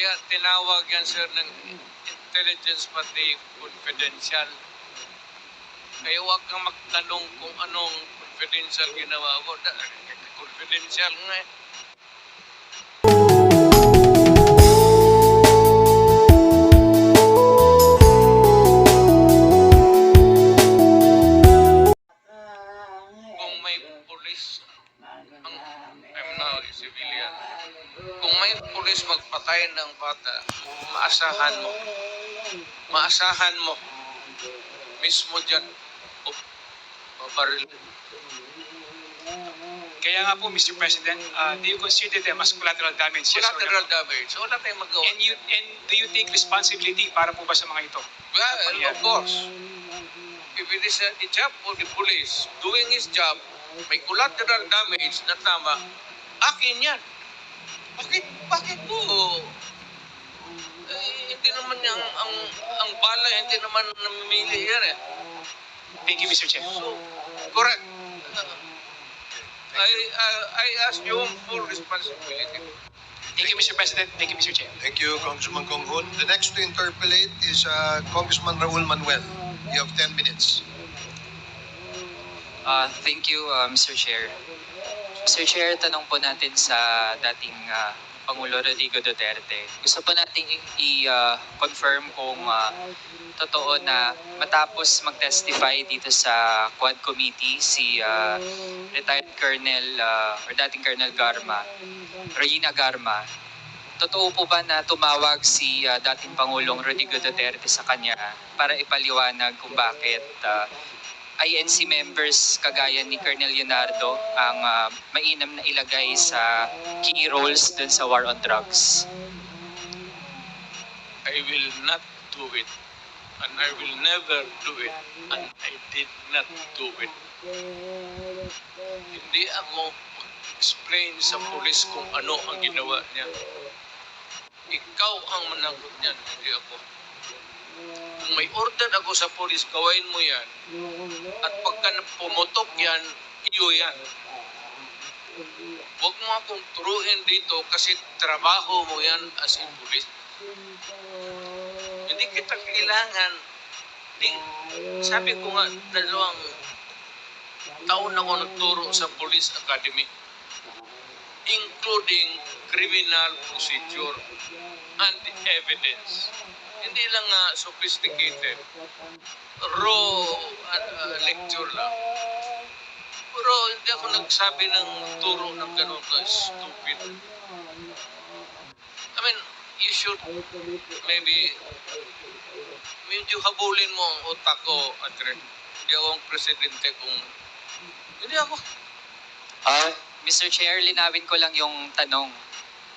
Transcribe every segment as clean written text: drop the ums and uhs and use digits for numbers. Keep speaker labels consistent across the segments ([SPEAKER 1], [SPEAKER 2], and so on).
[SPEAKER 1] Kaya tinawag yan, sir, ng intelligence pati confidential. Kaya huwag kang magtanong kung anong confidential ginawa ko. Confidential nga eh. Kung may pulis, I'm now a civilian. Kung may pulis magpatay ng bata, maasahan mo, mismo dyan, babaril.
[SPEAKER 2] Kaya nga po, Mr. President, do you consider them as collateral damage? Yes or no?
[SPEAKER 1] Collateral damage. Wala tayong magawa.
[SPEAKER 2] And do you take responsibility para po ba sa mga ito?
[SPEAKER 1] Well, of course. If it is a job for the police doing his job, may collateral damage na tama, akin yan. Bakit po? Hindi naman yung, ang bala, hindi naman namimili yan eh.
[SPEAKER 2] Thank you, Mr. Chair.
[SPEAKER 1] So, correct. I ask you for responsibility.
[SPEAKER 2] Thank you, Mr. President. Thank you, Mr. Chair.
[SPEAKER 3] Thank you, Congressman Conghun. The next to interpellate is Congressman Raul Manuel. You have 10 minutes.
[SPEAKER 4] Thank you, Mr. Chair. Mr. Chair, tanong po natin sa dating Pangulo Rodrigo Duterte. Gusto po natin i-confirm kung totoo na matapos mag-testify dito sa Quad Committee si retired Colonel or dating Colonel Regina Garma, totoo po ba na tumawag si dating Pangulong Rodrigo Duterte sa kanya para ipaliwanag kung bakit INC members kagaya ni Colonel Leonardo ang mainam na ilagay sa key roles dun sa war on drugs?
[SPEAKER 1] I will not do it. And I will never do it. And I did not do it. Hindi ako explain sa pulis kung ano ang ginawa niya. Ikaw ang managot niyan, hindi ako. Kung may order ako sa pulis, gawin mo yan. At pagka pumutok yan, iyo yan. Huwag mo akong turuin dito kasi trabaho mo yan as a pulis. Hindi kita kailangan. Sabi ko nga, 2 taon ako nagturo sa Police Academy, including criminal procedure and evidence. Hindi lang sophisticated, raw lecture lang. Pero hindi ako nagsabi ng turo ng ganun na stupid. I mean, you should maybe medyo habulin mo ang utak ko, Andre. Hindi ako ang presidente kung... Hindi ako.
[SPEAKER 4] Mr. Chair, linawin ko lang yung tanong.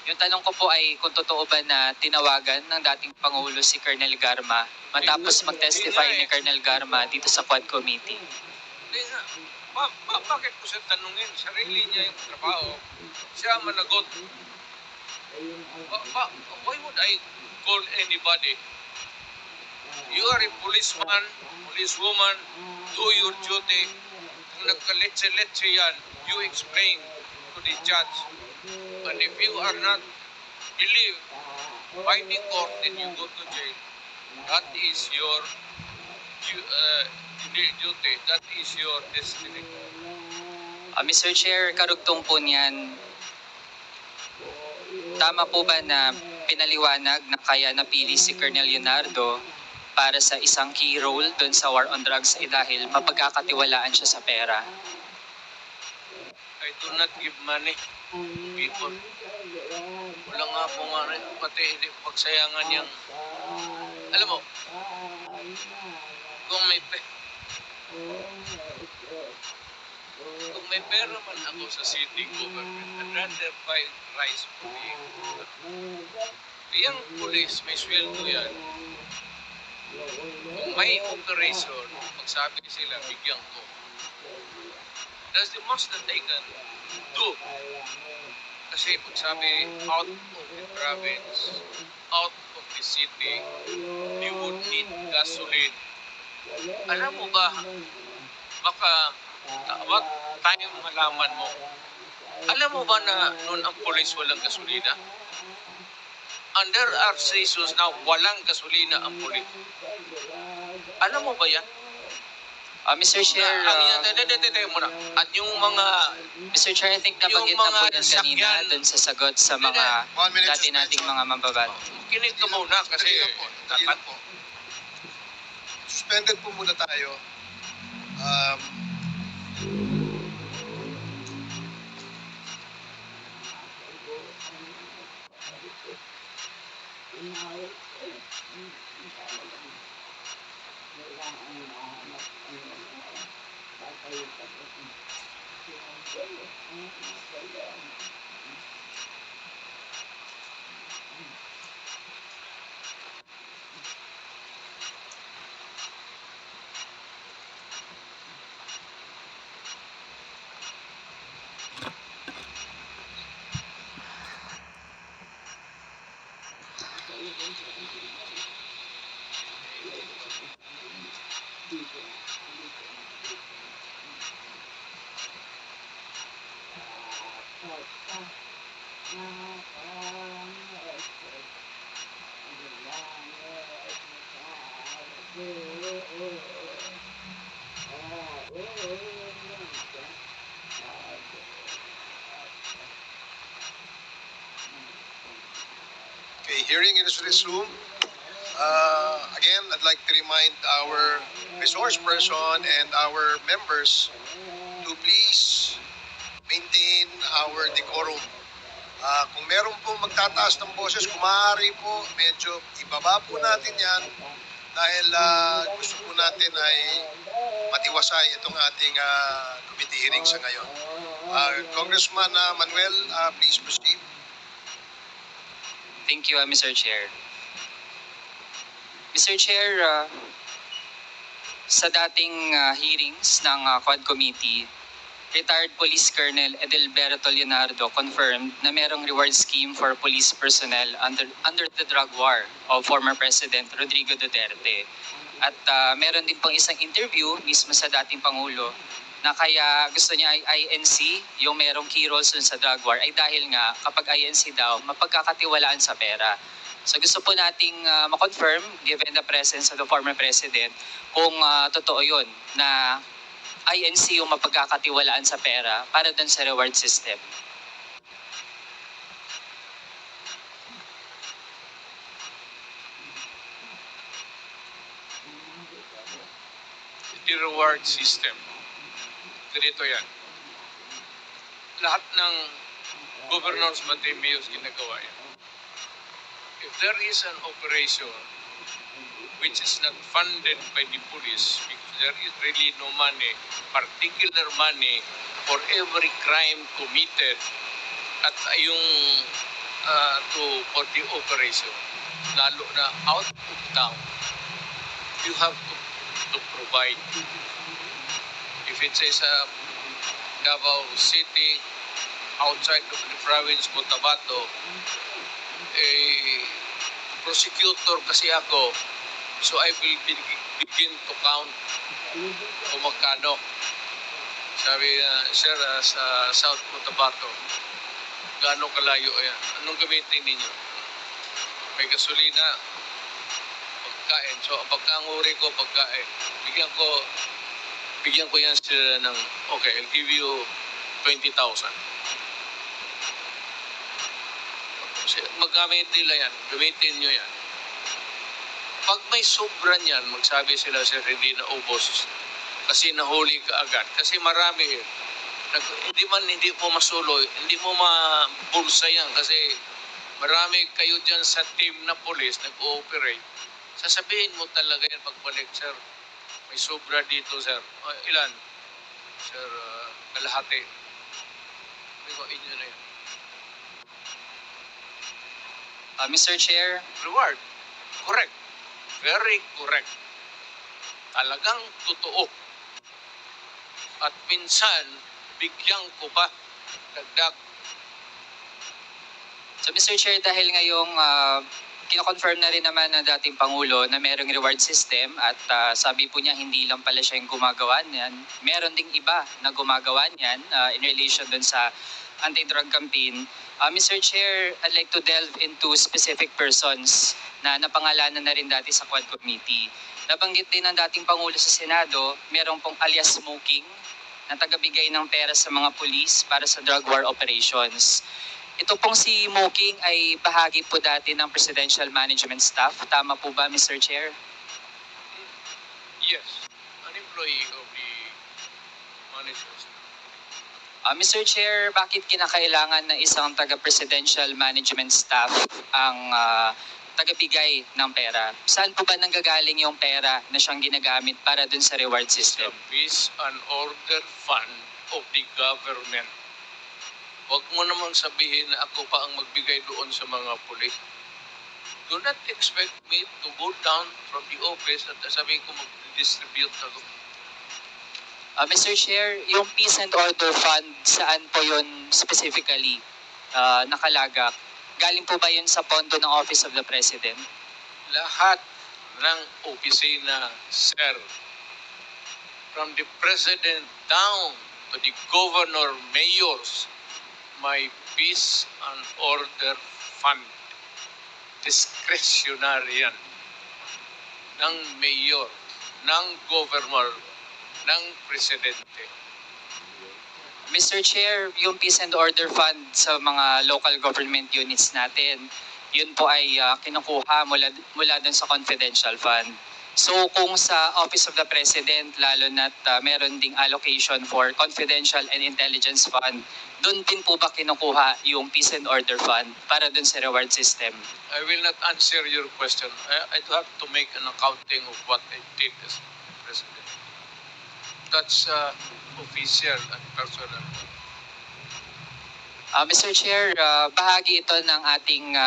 [SPEAKER 4] Yung tanong ko po ay kung totoo ba na tinawagan ng dating Pangulo si Colonel Garma matapos mag-testify ni Colonel Garma dito sa Quad Committee.
[SPEAKER 1] Hindi nga. Bakit ko siya tanungin? Sarili niya yung trabaho. Siya managot. Why would I call anybody? You are a policeman, policewoman, do your duty. Kung nagkaletse-letse yan, you explain to the judge. And if you are not believed by the court, then you go to jail. That is your duty. That is your destiny.
[SPEAKER 4] Mr. Chair, karugtong po niyan, tama po ba na pinaliwanag na kaya napili si Colonel Leonardo para sa isang key role doon sa war on drugs dahil mapagkakatiwalaan siya sa pera?
[SPEAKER 1] I do not give money to people. Wala nga po nga rin, pati hindi pagsayangan yung... Alam mo, kung may pera man ako sa city government, I'd rather buy rice for me. Yung police, may sweldo yan. Kung may operation, magsabi sila, bigyan ko. That's the most that they can do. Kasi pagsabi, out of the province, out of the city, you would need gasoline. Alam mo ba, baka wag tayong malaman mo. Alam mo ba na noon ang polis walang gasolina? under our sessions na walang gasolina ang pulis. Alam mo ba yan?
[SPEAKER 4] Mr. Chair,
[SPEAKER 1] Muna. At yung mga
[SPEAKER 4] Mr. Chair, I think
[SPEAKER 1] yung
[SPEAKER 4] nabanggit na po
[SPEAKER 1] mga
[SPEAKER 4] yan kanina
[SPEAKER 1] sakyan-
[SPEAKER 4] dun sa sagot sa mga
[SPEAKER 3] 1 minute
[SPEAKER 4] dati nating
[SPEAKER 3] suspension.
[SPEAKER 4] mga mambabato.
[SPEAKER 1] kinig ka muna kasi
[SPEAKER 3] Dali lang po. Suspended po muna tayo. Um, Okay, hearing is resumed. Again, I'd like to remind our resource person and our members to please maintain our decorum. Kung meron po magtataas ng boses, kung maaari po, medyo ibaba po natin yan dahil gusto po natin ay matiwasay itong ating committee hearing sa ngayon. Congressman Manuel, please proceed.
[SPEAKER 4] Thank you, Mr. Chair. Mr. Chair, sa dating hearings ng Quad Committee, retired Police Colonel Edelberto Leonardo confirmed na merong reward scheme for police personnel under the drug war of former President Rodrigo Duterte. At meron din pong isang interview mismo sa dating Pangulo na kaya gusto niya ay INC, yung merong key roles dun sa drug war, ay dahil nga kapag INC daw, mapagkakatiwalaan sa pera. So gusto po nating ma-confirm, given the presence of the former President, kung totoo yun, na INC yung mapagkakatiwalaan sa pera para dun sa reward system.
[SPEAKER 1] the reward system. Ganito yan. Lahat ng governors pati mayors ginagawa yan. If there is an operation which is not funded by the police because there is really no money, particular money for every crime committed at yung for the operation, lalo na out of town, you have to provide. If it says Davao City, outside of the province, Cotabato, prosecutor kasi ako, so I will begin to count kung magkano. Sabi sir, sa South Cotabato, gaano kalayo yan? Anong gamitin ninyo? May gasolina, pagkain. So, ang pagkanguri ko, pagkain. Bigyan ko yan sila ng, okay, I'll give you 20,000. Magamit nila yan. Gamitin nyo yan. Pag may sobra niyan, magsabi sila, sir, hindi na ubos. Kasi nahuli ka agad. Kasi marami eh. Hindi mo masuloy, hindi mo mabulsa yan. Kasi marami kayo dyan sa team na police nag-ooperate. Sasabihin mo talaga yan pagbalik, sir. May sobra dito, sir. Ilan? Sir, kalahati. Sabi ko, inyo na yan.
[SPEAKER 4] Mr. Chair,
[SPEAKER 1] Reward. Correct. Very correct. Talagang totoo. At minsan, bigyan ko pa dagdag.
[SPEAKER 4] so Mr. Chair, dahil ngayong kino-confirm na rin naman ng dating Pangulo na merong reward system at sabi po niya hindi lang pala siya yung gumagawa niyan. Meron ding iba na gumagawa niyan in relation dun sa anti-drug campaign. Mr. Chair, I'd like to delve into specific persons na napangalanan na rin dati sa Quad Committee. Nabanggit din ng dating Pangulo sa Senado, merong pong alias smoking na tagabigay ng pera sa mga pulis para sa drug war operations. Ito pong si Moking ay bahagi po dati ng Presidential Management Staff. Tama po ba, Mr. Chair?
[SPEAKER 1] Yes, an employee of the management.
[SPEAKER 4] Mr. Chair, bakit kinakailangan na isang taga-presidential management staff ang tagabigay ng pera? Saan po ba nanggagaling yung pera na siyang ginagamit para dun sa reward
[SPEAKER 1] The
[SPEAKER 4] system?
[SPEAKER 1] Peace and Order Fund of the government. Huwag mo namang sabihin na ako pa ang magbigay doon sa mga pulis. Do not expect me to go down from the office at sabihin ko mag-distribute ako.
[SPEAKER 4] Mr. Chair, yung Peace and Order Fund, saan po yun specifically nakalagak? Galing po ba yun sa pondo ng Office of the President?
[SPEAKER 1] Lahat ng opisina, sir, from the President down to the Governor, Mayors, may Peace and Order Fund. Discretionary yan. Ng Mayor, ng Governor, ng Presidente.
[SPEAKER 4] Mr. Chair, yung Peace and Order Fund sa mga local government units natin, yun po ay kinukuha mula dun sa confidential fund. So kung sa Office of the President, lalo na't meron ding allocation for confidential and intelligence fund, dun din po ba kinukuha yung Peace and Order Fund para dun sa reward system?
[SPEAKER 1] I will not answer your question. I have to make an accounting of what I did as President. That's official and personal.
[SPEAKER 4] Mr. Chair, bahagi ito ng ating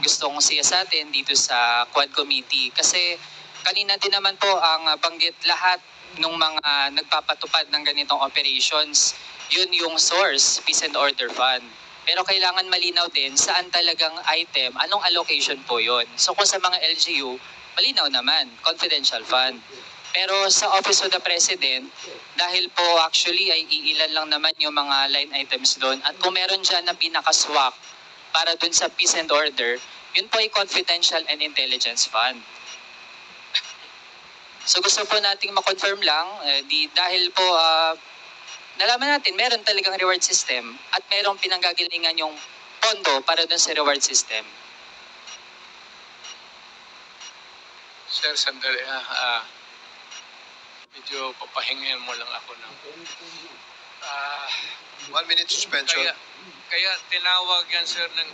[SPEAKER 4] gustong siyasatin dito sa Quad Committee kasi kanina din naman po ang banggit lahat ng mga nagpapatupad ng ganitong operations, yun yung source, Peace and Order Fund. Pero kailangan malinaw din saan talagang item, anong allocation po yun. So kung sa mga LGU, malinaw naman, confidential fund. Pero sa Office of the President, dahil po actually ay iilan lang naman yung mga line items doon at kung meron dyan na pinakaswak para dun sa Peace and Order, yun po ay confidential and intelligence fund. So gusto po nating ma-confirm lang, dahil po nalaman natin meron talagang reward system at merong pinanggagalingan yung pondo para dun sa reward system.
[SPEAKER 1] Sir, sandali. Medyo papahingin mo lang ako ng
[SPEAKER 3] 1 minute suspension.
[SPEAKER 1] Kaya tinawag yan, sir, ng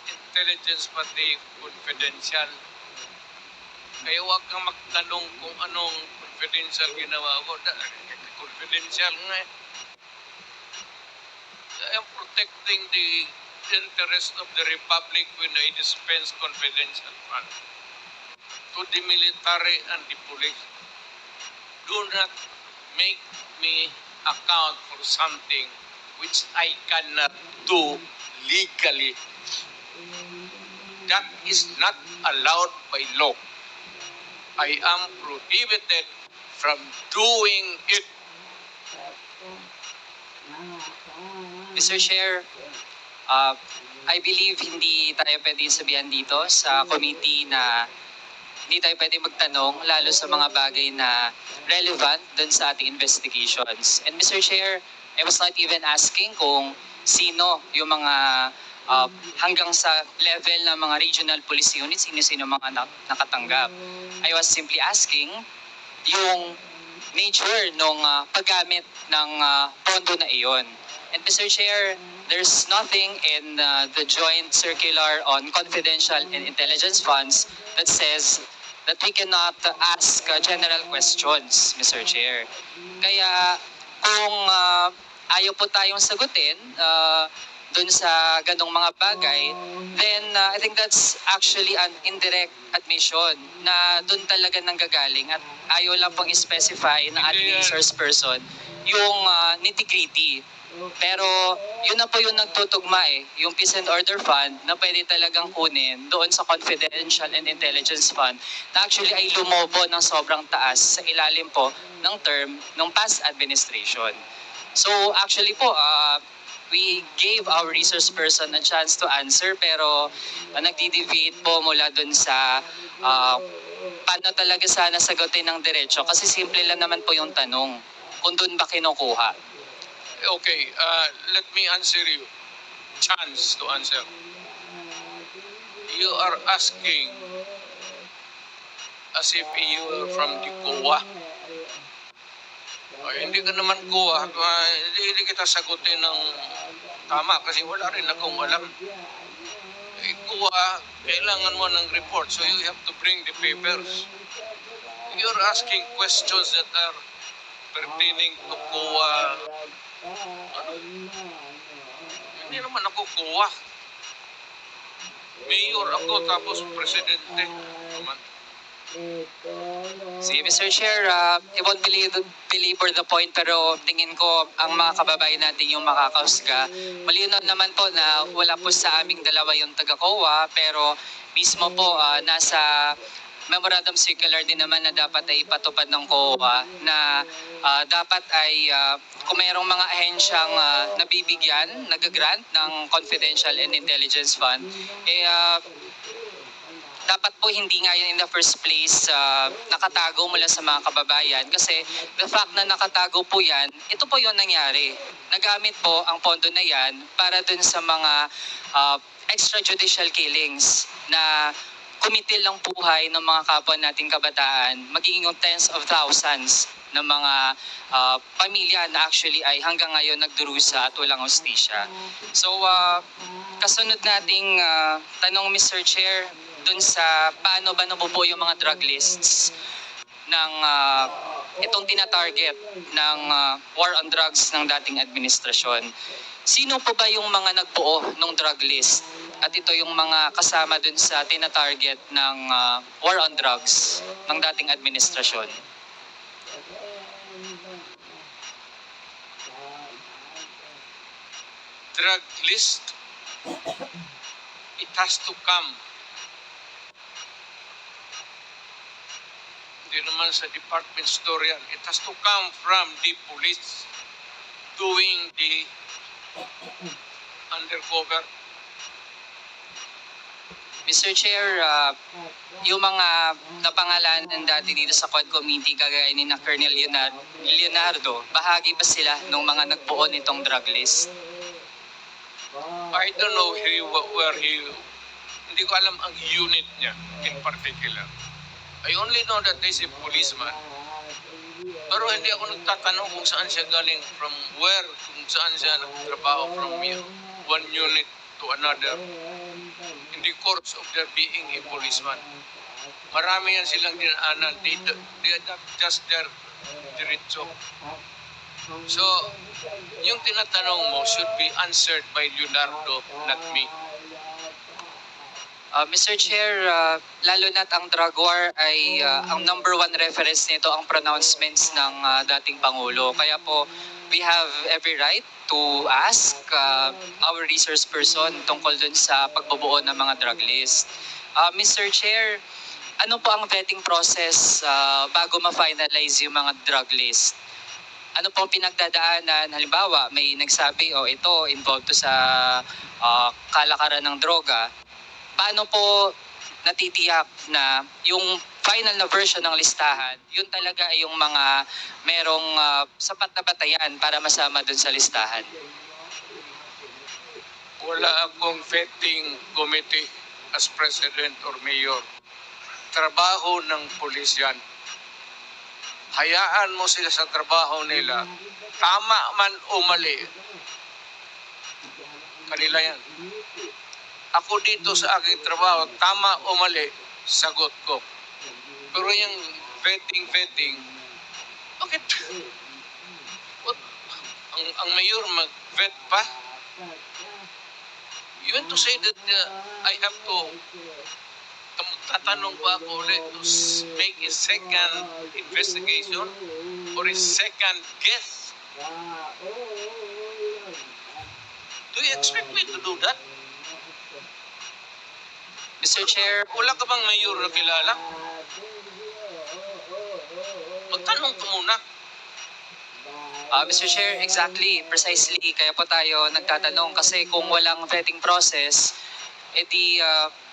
[SPEAKER 1] intelligence pati confidential. Kaya huwag kang magtanong kung anong confidential ginawa ko. Confidential nga. I am protecting the interest of the Republic when I dispense confidential fund to the military and the police. Do not make me account for something which I cannot do legally. That is not allowed by law. I am prohibited from doing it.
[SPEAKER 4] Mr. Chair, I believe hindi tayo pwede sabihan dito sa committee na hindi tayo pwede magtanong lalo sa mga bagay na relevant dun sa ating investigations. And Mr. Chair, I was not even asking kung sino yung mga hanggang sa level ng mga regional police units, sino-sino mga nakatanggap. I was simply asking yung nature ng paggamit ng pondo na iyon. And Mr. Chair, there's nothing in the joint circular on confidential and intelligence funds that says that we cannot ask general questions, Mr. Chair. Kaya kung ayaw po tayong sagutin dun sa ganong mga bagay, then I think that's actually an indirect admission na dun talaga nanggagaling at ayaw lang pong i-specify na ating resource person yung nitty-gritty Pero yun na po yung nagtutugma yung Peace and Order Fund na pwede talagang kunin doon sa Confidential and Intelligence Fund na actually ay lumobo ng sobrang taas sa ilalim po ng term ng past administration. So actually po, we gave our resource person a chance to answer pero nagdi-deviate po mula doon sa paano talaga sana sagutin ng diretso kasi simple lang naman po yung tanong kung doon ba kinukuha.
[SPEAKER 1] Okay, let me answer you. Chance to answer. You are asking as if you are from the COA. Hindi ka naman COA. Hindi kita sagutin ng tama kasi wala rin akong alam. COA, kailangan mo ng report so you have to bring the papers. You're asking questions that are pertaining to COA. Hindi naman ako COA. Mayor ako tapos presidente. Naman.
[SPEAKER 4] Sige, Mr. Chair, I won't belabor the point pero tingin ko ang mga kababayan natin yung makakausga. Malinaw naman po na wala po sa aming dalawa yung taga-COA pero mismo po nasa memorandum circular din naman na dapat ay ipatupad ng COA na dapat ay kung mayroong mga ahensyang nabibigyan, nag-grant ng Confidential and Intelligence Fund, dapat po hindi nga yan in the first place nakatago mula sa mga kababayan kasi the fact na nakatago po yan, ito po yung nangyari. Nagamit po ang pondo na yan para dun sa mga extrajudicial killings na kumitil ng buhay ng mga kapwa nating kabataan, magiging yung tens of thousands ng mga pamilya na actually ay hanggang ngayon nagdurusa at walang hustisya. So, kasunod nating tanong Mr. Chair, dun sa paano ba nabubuo yung mga drug lists ng itong tina-target ng war on drugs ng dating administrasyon. Sino po ba yung mga nagbuo ng drug list? At ito yung mga kasama dun sa tina-target ng war on drugs ng dating administrasyon.
[SPEAKER 1] Drug list, it has to come. Hindi naman sa department store yan. It has to come from the police doing the undercover.
[SPEAKER 4] Mr. Chair, yung mga napangalanan dati dito sa Quad Committee kagaya ni na Colonel Leonardo, bahagi ba sila ng mga nagbuo nitong drug list?
[SPEAKER 1] I don't know where he, hindi ko alam ang unit niya in particular. I only know that he's a policeman. Pero hindi ako nagtatanong kung saan siya galing, from where, kung saan siya nagtrabaho from one unit to another. In the course of their being a policeman. Marami yan silang dinaanan. They are not just their diretso. So, yung tinatanong mo should be answered by Leonardo, not me.
[SPEAKER 4] Mr. Chair, lalo na't ang drug war ay ang number one reference nito ang pronouncements ng dating Pangulo. Kaya po, we have every right to ask our resource person tungkol dun sa pagbubuo ng mga drug list. Mr. Chair, ano po ang vetting process bago ma-finalize yung mga drug list? Ano po ang pinagdadaanan? Halimbawa, may nagsabi, ito, involved to sa kalakaran ng droga. Paano po natitiyak na yung final na version ng listahan, yun talaga ay yung mga merong sapat na batayan para masama dun sa listahan?
[SPEAKER 1] Wala akong vetting committee as president or mayor. Trabaho ng pulis yan. Hayaan mo sila sa trabaho nila. Tama man o mali. Kanila yan. Ako dito sa aking trabaho, tama o mali, sagot ko. Pero yung vetting, bakit? Ang mayor mag-vet pa? You want to say that I have to tatanong pa ako ulit to make a second investigation or a second guess? Do you expect me to do that?
[SPEAKER 4] Mr. Chair,
[SPEAKER 1] Wala ka bang mayor na kilala? Magtanong ka muna.
[SPEAKER 4] Mr. Chair, exactly, precisely. Kaya po tayo nagtatanong kasi kung walang vetting process,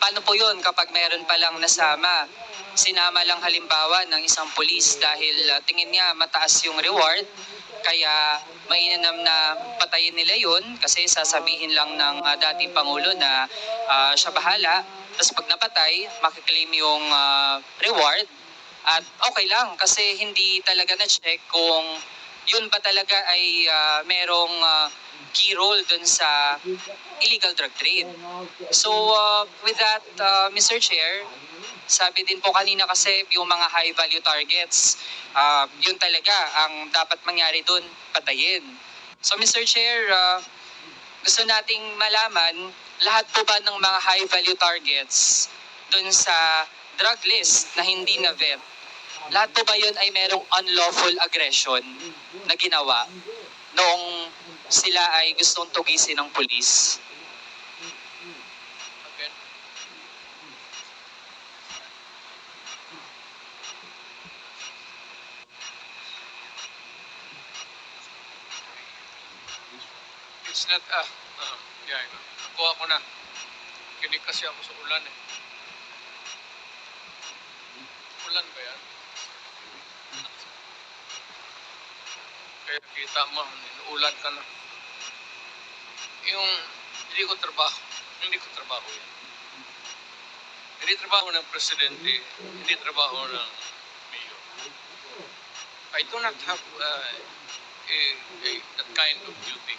[SPEAKER 4] paano po yun kapag meron palang nasama? Sinama lang halimbawa ng isang pulis dahil tingin niya mataas yung reward, kaya mainam na patayin nila yun kasi sasabihin lang ng dating Pangulo na siya bahala. Tapos pag napatay, makiklaim yung reward at okay lang kasi hindi talaga na-check kung yun ba talaga ay merong key role dun sa illegal drug trade. So with that, Mr. Chair, sabi din po kanina kasi yung mga high value targets, yun talaga ang dapat mangyari dun, patayin. So Mr. Chair, gusto nating malaman, lahat po ba ng mga high value targets dun sa drug list na hindi na vet, lahat po ba yun ay merong unlawful aggression na ginawa noong sila ay gustong tugisin ng pulis?
[SPEAKER 1] Again. It's not, yeah, nakuha ko na. Kinig kasi ako sa ulan eh. Ulan ba yan? Kaya kita mo, ulan ka na. Yung hindi ko trabaho yan. Hindi trabaho ng presidente, hindi trabaho ng mayor. I do not have that kind of duty.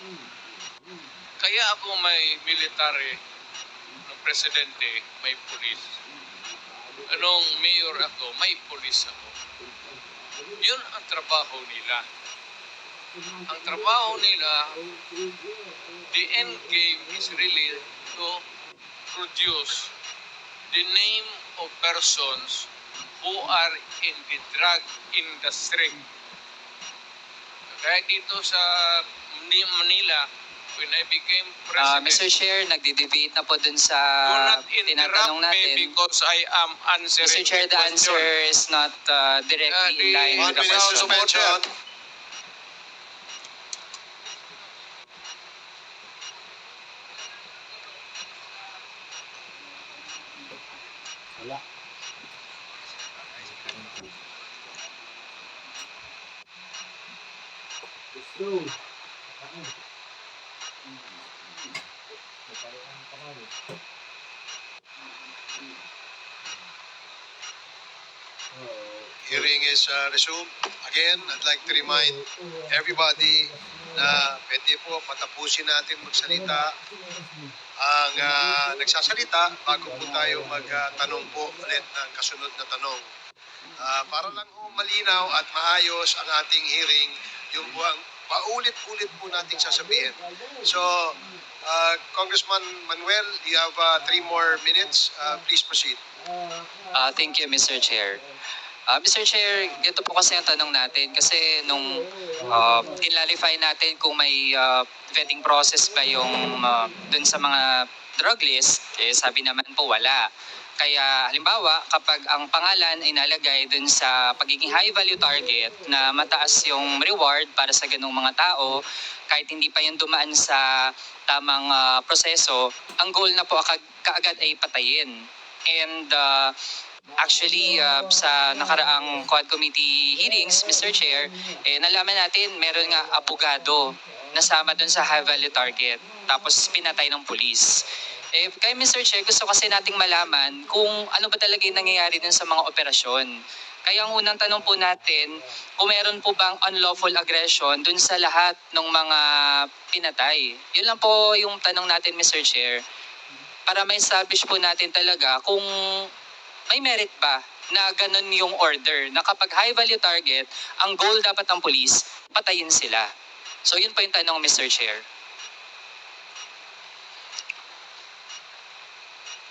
[SPEAKER 1] Kaya ako may military ng presidente, may pulis. Anong mayor ako, may pulis ako. Yun ang trabaho nila. Ang trabaho nila, the end game is really to produce the name of persons who are in the drug industry. Kaya dito sa Manila, when I became president,
[SPEAKER 4] Mr. Chair, nagdi-debate na po dun sa
[SPEAKER 1] do not
[SPEAKER 4] tinatanong
[SPEAKER 1] interrupt me
[SPEAKER 4] natin.
[SPEAKER 1] because I am answering
[SPEAKER 4] Mr. Chair, the
[SPEAKER 1] question.
[SPEAKER 4] answer is not directly in line
[SPEAKER 3] One
[SPEAKER 4] with the
[SPEAKER 3] minute
[SPEAKER 4] question.
[SPEAKER 3] suspension. Hearing is resumed. Again, I'd like to remind everybody na pwede po patapusin natin magsalita ang nagsasalita bago po tayo magtanong po ulit ng kasunod na tanong. Para lang po malinaw at maayos ang ating hearing, yung po ang paulit-ulit po nating sasabihin. So, Congressman Manuel, you have 3 more minutes. Please proceed.
[SPEAKER 4] Thank you, Mr. Chair. Mr. Chair, ganito po kasi ang tanong natin kasi nung clarify natin kung may vetting process ba yung dun sa mga drug list, sabi naman po wala. Kaya halimbawa, kapag ang pangalan ay nalagay dun sa pagiging high value target na mataas yung reward para sa ganung mga tao, kahit hindi pa yung dumaan sa tamang proseso, ang goal na po kaagad ay patayin. And actually, sa nakaraang Quad Committee hearings, Mr. Chair, nalaman natin meron nga abogado nasama dun sa high value target. Tapos pinatay ng pulis. Kaya Mr. Chair, gusto kasi nating malaman kung ano ba talaga yung nangyayari dun sa mga operasyon. Kaya ang unang tanong po natin, kung meron po bang unlawful aggression dun sa lahat ng mga pinatay. Yun lang po yung tanong natin, Mr. Chair. Para ma-establish po natin talaga kung may merit ba na ganun yung order, na kapag high value target, ang goal dapat ng police, patayin sila. So yun po yung tanong, Mr. Chair.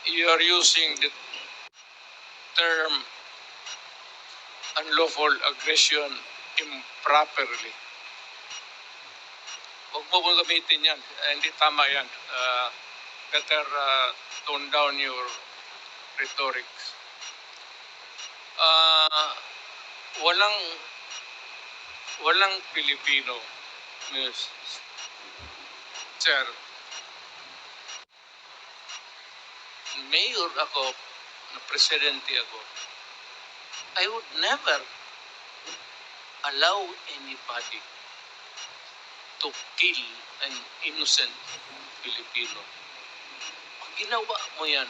[SPEAKER 1] You are using the term unlawful aggression improperly. Huwag mo kong gamitin yan. Hindi tama yan. Better tone down your rhetorics. Walang Pilipino, Miss Sir. Mayor ako, na presidente ako. I would never allow anybody to kill an innocent Filipino. Pag ginawa mo yan,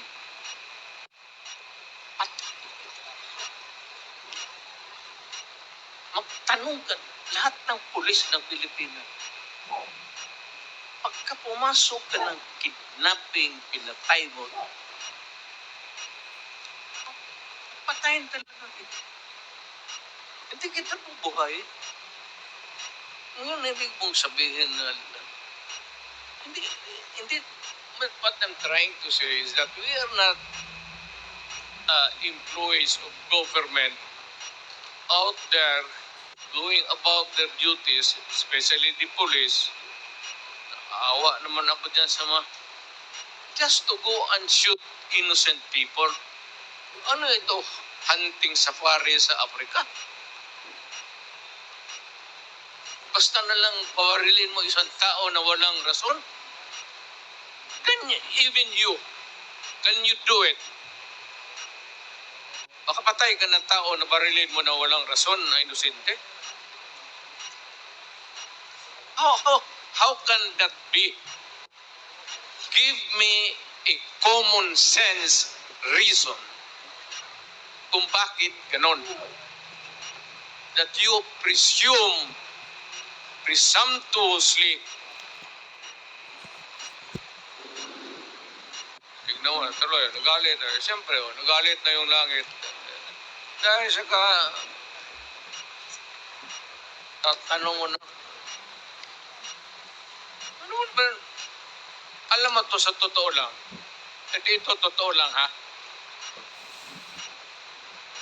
[SPEAKER 1] at magtanong ka lahat ng pulis ng Pilipinas. Pagka pumasok ka ng kidnapping, pinatay mo, patayin talaga kita. Hindi kita bubuhay. Ngayon, ibig mong sabihin na hindi, what I'm trying to say is that we are not employees of government out there going about their duties, especially the police. Awa naman ako dyan sa mga, just to go and shoot innocent people. Ano ito? Hunting safari sa Africa? Basta na lang pawarilin mo isang tao na walang rason? Even you, can you do it? Makapatay ka ng tao na barilin mo na walang rason na inosente? How can that be? Give me a common sense reason kung bakit ganon. That you presumptuously, tignan mo, tuloy, nagalit. Siyempre, nagalit na yung langit. Dahil sa tatanong mo na, ano ba, alam mo to sa totoo lang. At ito totoo lang ha.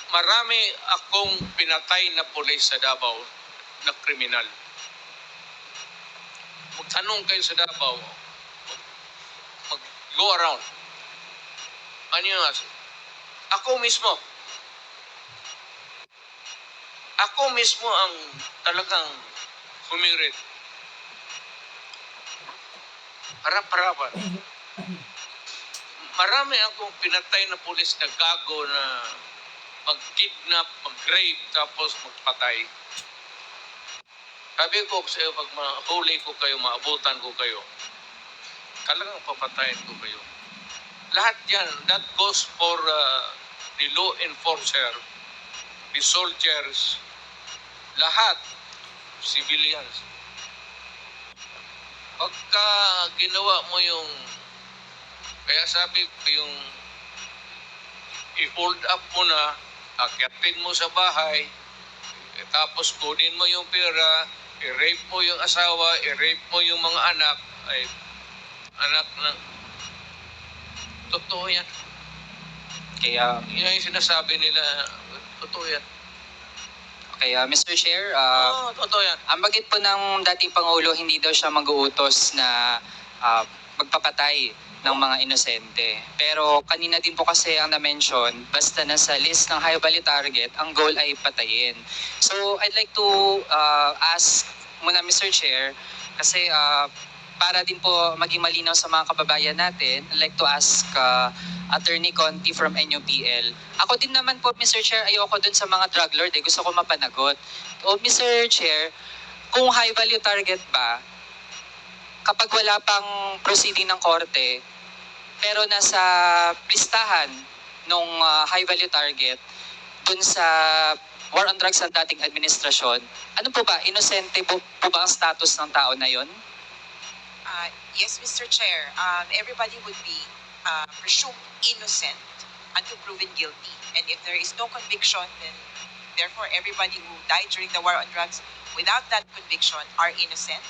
[SPEAKER 1] Marami akong pinatay na pulis sa Davao na kriminal. Magtanong kayo sa Davao, mag-go around. Ano yung ako mismo ang talagang humirit. Harap-harapan. Marami akong pinatay na pulis na gago na mag-kidnap, mag-rape, tapos magpatay. Sabi ko sa iyo, pag mahuli ko kayo, maabutan ko kayo, talagang papatayin ko kayo. Lahat yan, that goes for the law enforcer, the soldiers, lahat, civilians. Pagka ginawa mo yung, kaya sabi ko yung, i-hold up mo na, akyatin mo sa bahay, tapos kunin mo yung pera, i-rape mo yung asawa, i-rape mo yung mga anak, ay anak na, totoo yan.
[SPEAKER 4] Kaya,
[SPEAKER 1] Yan yung sinasabi nila, totoo yan.
[SPEAKER 4] kaya Mr. Chair,
[SPEAKER 1] Oo, totoo yan.
[SPEAKER 4] ang bagit po ng dating Pangulo, hindi daw siya mag-uutos na magpapatay ng mga inosente. Pero kanina din po kasi ang na-mention, basta nasa list ng high value target, ang goal ay patayin. So I'd like to ask muna Mr. Chair, kasi para din po maging malinaw sa mga kababayan natin, I'd like to ask Attorney Conti from NUPL. Ako din naman po, Mr. Chair, ayoko dun sa mga drug lord. Gusto ko mapanagot. O Mr. Chair, kung high value target ba, kapag wala pang proceeding ng korte, pero nasa listahan ng high value target, dun sa war on drugs ng dating administrasyon, ano po ba, inosente po ba ang status ng tao na yon?
[SPEAKER 5] Yes, Mr. Chair. Everybody would be presumed innocent until proven guilty. And if there is no conviction, then therefore everybody who died during the war on drugs without that conviction are innocent.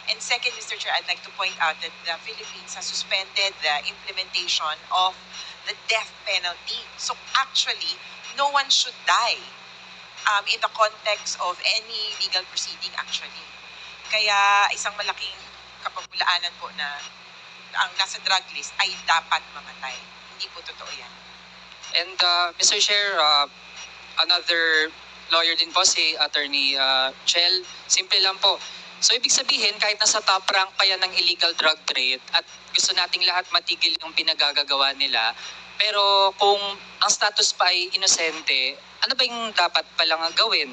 [SPEAKER 5] And second, Mr. Chair, I'd like to point out that the Philippines has suspended the implementation of the death penalty. So actually, no one should die in the context of any legal proceeding actually. Kaya isang malaking kapabulaanan po na ang nasa drug list ay dapat mamatay. Hindi po totoo yan.
[SPEAKER 4] And Mr. Chair, another lawyer din po, si Attorney Chel. Simple lang po. So ibig sabihin, kahit nasa top rank pa yan ng illegal drug trade at gusto nating lahat matigil yung pinagagagawa nila, pero kung ang status pa ay inosente, ano ba yung dapat palang gawin?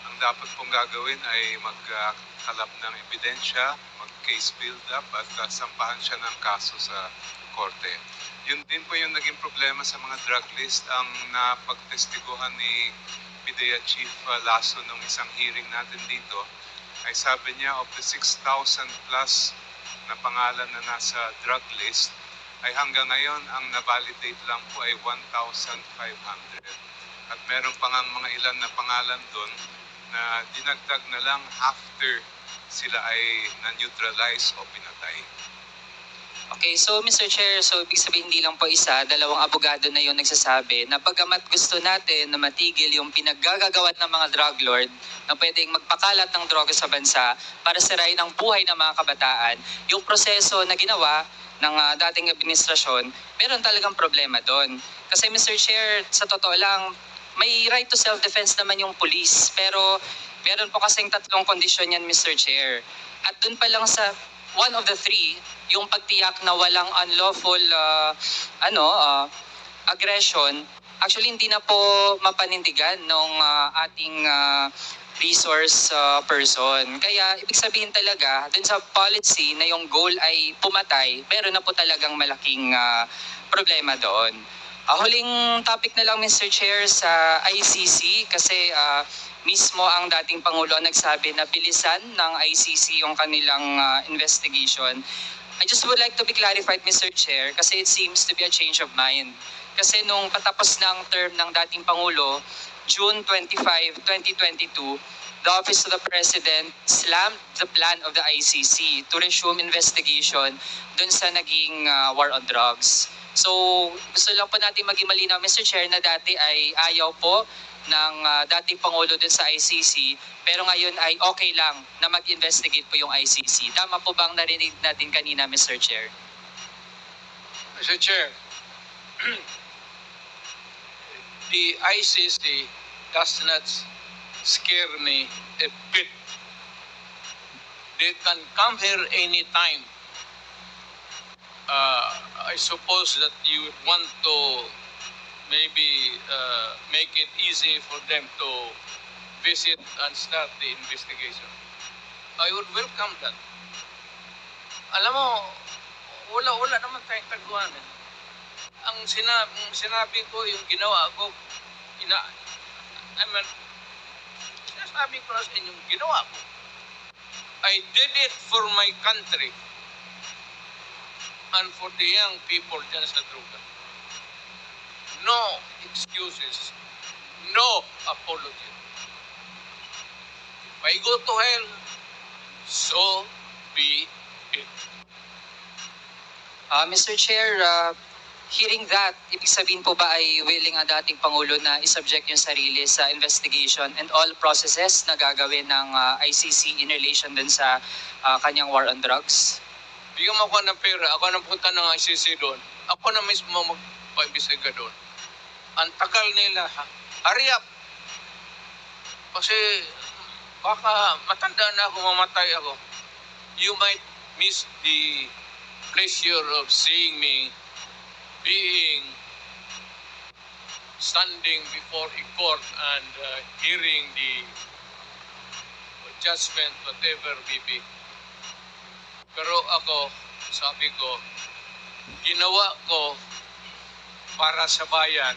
[SPEAKER 6] Ang dapat pong gagawin ay magkalap ng ebidensya, mag-case build-up at sampahan siya ng kaso sa korte. Yun din po yung naging problema sa mga drug list. Ang napagtestiguhan ni PIDEA Chief Lasso nung isang hearing natin dito ay sabi niya of the 6,000 plus na pangalan na nasa drug list ay hanggang ngayon ang na-validate lang po ay 1,500. At meron pa nga mga ilan na pangalan doon na dinagdag na lang after sila ay na-neutralize o pinatay.
[SPEAKER 4] Okay, so Mr. Chair, so ibig sabihin hindi lang po isa, dalawang abogado na yung nagsasabi na pagamat gusto natin na matigil yung pinaggagawat ng mga drug lord na pwedeng magpakalat ng droga sa bansa para sirain ang buhay ng mga kabataan, yung proseso na ginawa ng dating administrasyon, meron talagang problema doon. Kasi Mr. Chair, sa totoo lang, may right to self-defense naman yung police, pero meron po kasing tatlong kondisyon yan, Mr. Chair. At doon pa lang sa one of the three, yung pagtiyak na walang unlawful aggression, actually hindi na po mapanindigan ng ating resource person. Kaya ibig sabihin talaga, dun sa policy na yung goal ay pumatay, meron na po talagang malaking problema doon. Huling topic na lang, Mr. Chair, sa ICC kasi mismo ang dating Pangulo ang nagsabi na bilisan ng ICC yung kanilang investigation. I just would like to be clarified, Mr. Chair, kasi it seems to be a change of mind. Kasi nung patapos ng term ng dating Pangulo, June 25, 2022, the Office of the President slammed the plan of the ICC to resume investigation dun sa naging war on drugs. So, gusto lang po natin maging malinaw, Mr. Chair, na dati ay ayaw po ng dating Pangulo dun sa ICC, pero ngayon ay okay lang na mag-investigate po yung ICC. Tama po bang narinig natin kanina, Mr. Chair?
[SPEAKER 1] Mr. Chair, the ICC does not scare me a bit. They can come here anytime. I suppose that you would want to maybe make it easy for them to visit and start the investigation. I would welcome that. Alam mo, wala naman tayong taguan. Ang sinabi ko, yung ginawa ko, sinasabi ko na sa inyo, yung ginawa ko. I did it for my country and for the young people dyan sa droga. No excuses. No apology. If I go to hell, so be it.
[SPEAKER 4] Mr. Chair, hearing that, ibig sabihin po ba ay willing ang dating Pangulo na isubject yung sarili sa investigation and all processes na gagawin ng ICC in relation dun sa kanyang war on drugs?
[SPEAKER 1] Bigyan mo ako ng pera, ako na punta ng ICC doon. Ako na mismo magpa-imbestiga doon. Ang tagal nila, hurry up. Kasi baka matanda na ako, mamatay ako. You might miss the pleasure of seeing me standing before a court and hearing the judgment, whatever may be. Pero ako, sabi ko, ginawa ko para sa bayan,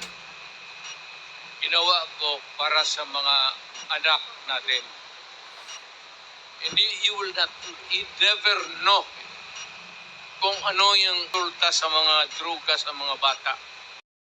[SPEAKER 1] ginawa ko para sa mga anak natin. Hindi, you never know kung ano yung resulta sa mga droga sa mga bata.